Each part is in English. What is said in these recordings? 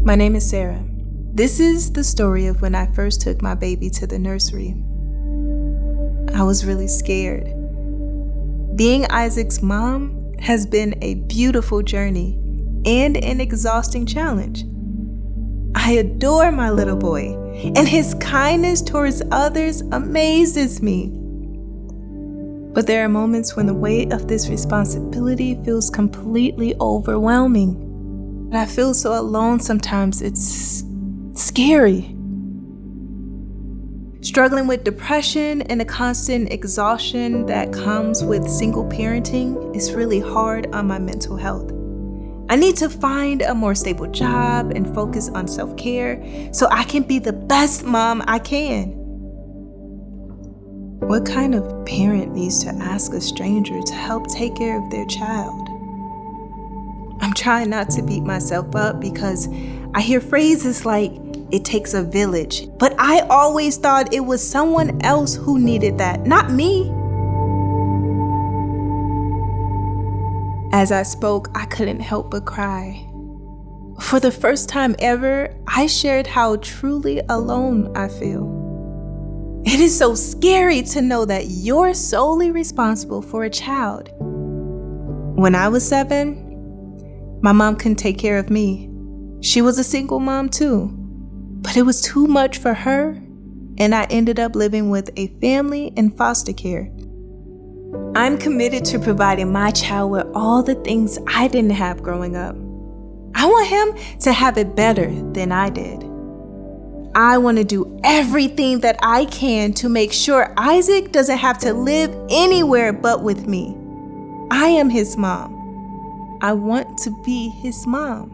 My name is Sarah. This is the story of when I first took my baby to the nursery. I was really scared. Being Isaac's mom has been a beautiful journey and an exhausting challenge. I adore my little boy, and his kindness towards others amazes me. But there are moments when the weight of this responsibility feels completely overwhelming. I feel so alone sometimes, it's scary. Struggling with depression and the constant exhaustion that comes with single parenting is really hard on my mental health. I need to find a more stable job and focus on self-care so I can be the best mom I can. What kind of parent needs to ask a stranger to help take care of their child? I'm trying not to beat myself up because I hear phrases like, "It takes a village," but I always thought it was someone else who needed that, not me. As I spoke, I couldn't help but cry. For the first time ever, I shared how truly alone I feel. It is so scary to know that you're solely responsible for a child. When I was 7, my mom couldn't take care of me. She was a single mom too, but it was too much for her, and I ended up living with a family in foster care. I'm committed to providing my child with all the things I didn't have growing up. I want him to have it better than I did. I want to do everything that I can to make sure Isaac doesn't have to live anywhere but with me. I am his mom. I want to be his mom.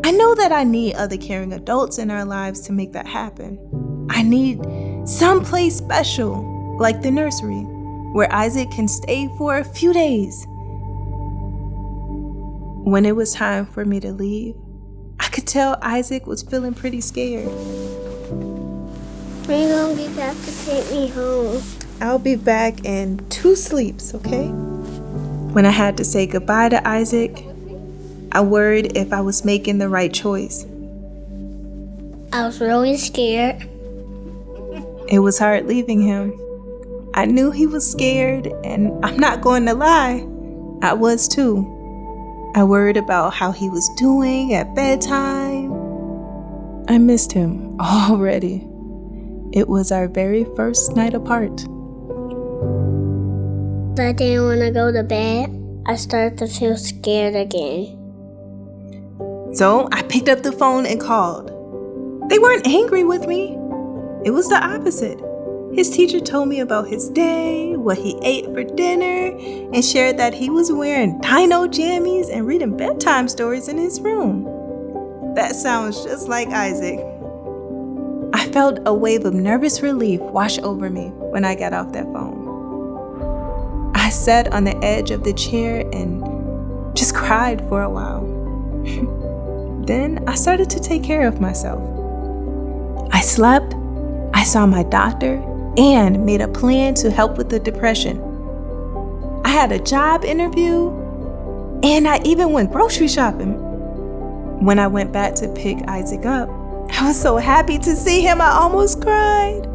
I know that I need other caring adults in our lives to make that happen. I need someplace special, like the nursery, where Isaac can stay for a few days. When it was time for me to leave, I could tell Isaac was feeling pretty scared. When are you gonna be back to take me home? I'll be back in 2 sleeps, okay? When I had to say goodbye to Isaac, I worried if I was making the right choice. I was really scared. It was hard leaving him. I knew he was scared, and I'm not going to lie, I was too. I worried about how he was doing at bedtime. I missed him already. It was our very first night apart. I didn't want to go to bed. I started to feel scared again. So I picked up the phone and called. They weren't angry with me. It was the opposite. His teacher told me about his day, what he ate for dinner, and shared that he was wearing dino jammies and reading bedtime stories in his room. That sounds just like Isaac. I felt a wave of nervous relief wash over me when I got off that phone. I sat on the edge of the chair and just cried for a while. Then I started to take care of myself. I slept, I saw my doctor, and made a plan to help with the depression. I had a job interview, and I even went grocery shopping. When I went back to pick Isaac up, I was so happy to see him, I almost cried.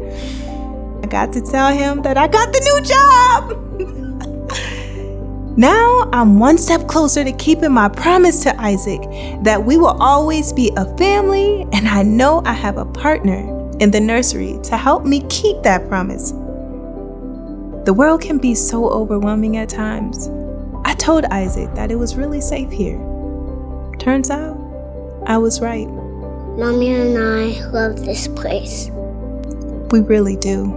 I got to tell him that I got the new job. Now I'm one step closer to keeping my promise to Isaac that we will always be a family, and I know I have a partner in the nursery to help me keep that promise. The world can be so overwhelming at times. I told Isaac that it was really safe here. Turns out, I was right. Mommy and I love this place. We really do.